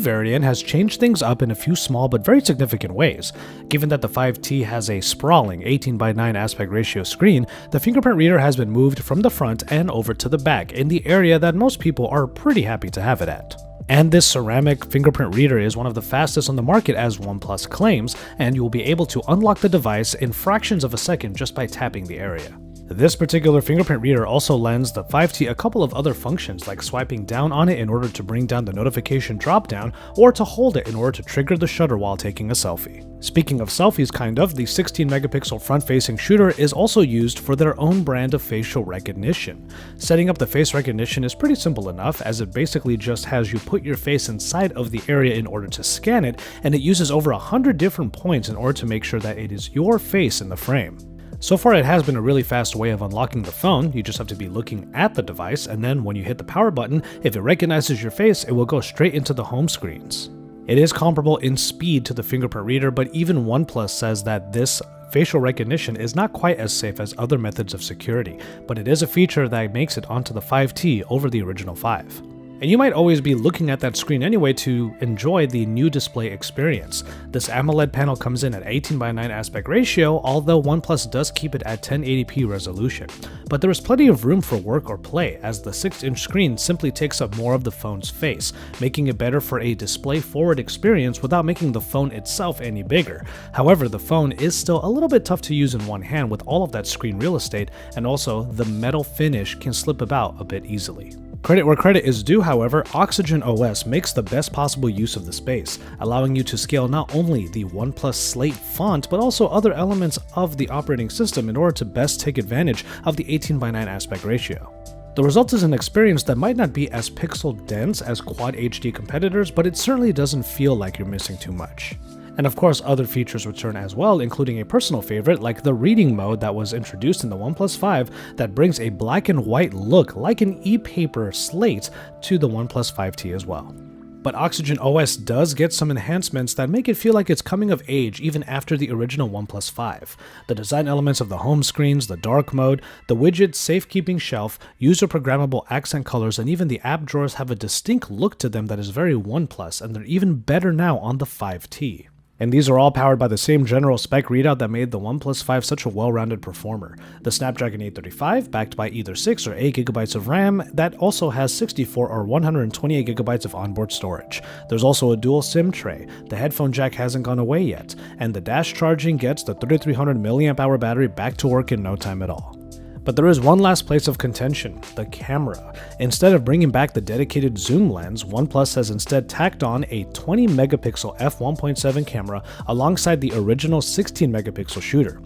variant has changed things up in a few small but very significant ways. Given that the 5T has a sprawling 18:9 aspect ratio screen, the fingerprint reader has been moved from the front and over to the back in the area that most people are pretty happy to have it at. And this ceramic fingerprint reader is one of the fastest on the market, as OnePlus claims, and you will be able to unlock the device in fractions of a second just by tapping the area. This particular fingerprint reader also lends the 5T a couple of other functions, like swiping down on it in order to bring down the notification dropdown, or to hold it in order to trigger the shutter while taking a selfie. Speaking of selfies, the 16 megapixel front-facing shooter is also used for their own brand of facial recognition. Setting up the face recognition is pretty simple enough, as it basically just has you put your face inside of the area in order to scan it, and it uses over 100 different points in order to make sure that it is your face in the frame. So far, it has been a really fast way of unlocking the phone. You just have to be looking at the device, and then when you hit the power button, if it recognizes your face, it will go straight into the home screens. It is comparable in speed to the fingerprint reader, but even OnePlus says that this facial recognition is not quite as safe as other methods of security, but it is a feature that makes it onto the 5T over the original 5. And you might always be looking at that screen anyway to enjoy the new display experience. This AMOLED panel comes in at 18:9 aspect ratio, although OnePlus does keep it at 1080p resolution. But there is plenty of room for work or play, as the 6-inch screen simply takes up more of the phone's face, making it better for a display-forward experience without making the phone itself any bigger. However, the phone is still a little bit tough to use in one hand with all of that screen real estate, and also the metal finish can slip about a bit easily. Credit where credit is due, however, Oxygen OS makes the best possible use of the space, allowing you to scale not only the OnePlus Slate font, but also other elements of the operating system in order to best take advantage of the 18:9 aspect ratio. The result is an experience that might not be as pixel dense as Quad HD competitors, but it certainly doesn't feel like you're missing too much. And of course, other features return as well, including a personal favorite like the reading mode that was introduced in the OnePlus 5 that brings a black and white look like an e-paper slate to the OnePlus 5T as well. But Oxygen OS does get some enhancements that make it feel like it's coming of age even after the original OnePlus 5. The design elements of the home screens, the dark mode, the widget safekeeping shelf, user-programmable accent colors, and even the app drawers have a distinct look to them that is very OnePlus, and they're even better now on the 5T. And these are all powered by the same general spec readout that made the OnePlus 5 such a well-rounded performer. The Snapdragon 835, backed by either 6 or 8 GB of RAM, that also has 64 or 128 GB of onboard storage. There's also a dual SIM tray, the headphone jack hasn't gone away yet, and the dash charging gets the 3300 mAh battery back to work in no time at all. But there is one last place of contention, the camera. Instead of bringing back the dedicated zoom lens, OnePlus has instead tacked on a 20 megapixel f1.7 camera alongside the original 16 megapixel shooter.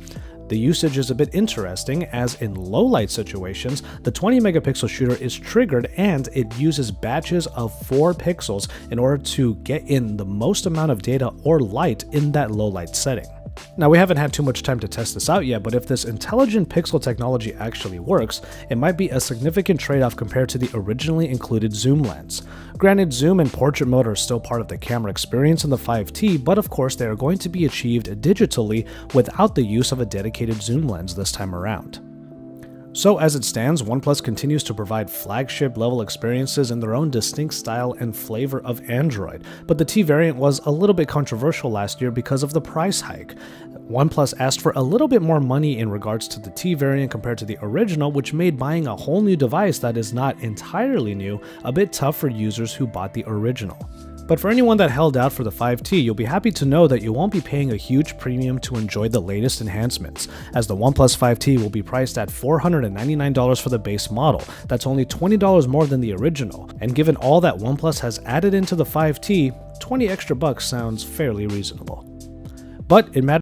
The usage is a bit interesting, as in low light situations, the 20 megapixel shooter is triggered and it uses batches of 4 pixels in order to get in the most amount of data or light in that low light setting. Now, we haven't had too much time to test this out yet, but if this intelligent pixel technology actually works, it might be a significant trade-off compared to the originally included zoom lens. Granted, zoom and portrait mode are still part of the camera experience in the 5T, but of course they are going to be achieved digitally without the use of a dedicated zoom lens this time around. So as it stands, OnePlus continues to provide flagship-level experiences in their own distinct style and flavor of Android, but the T variant was a little bit controversial last year because of the price hike. OnePlus asked for a little bit more money in regards to the T variant compared to the original, which made buying a whole new device that is not entirely new a bit tough for users who bought the original. But for anyone that held out for the 5T, you'll be happy to know that you won't be paying a huge premium to enjoy the latest enhancements, as the OnePlus 5T will be priced at $499 for the base model. That's only $20 more than the original, and given all that OnePlus has added into the 5T, 20 extra bucks sounds fairly reasonable. But it matters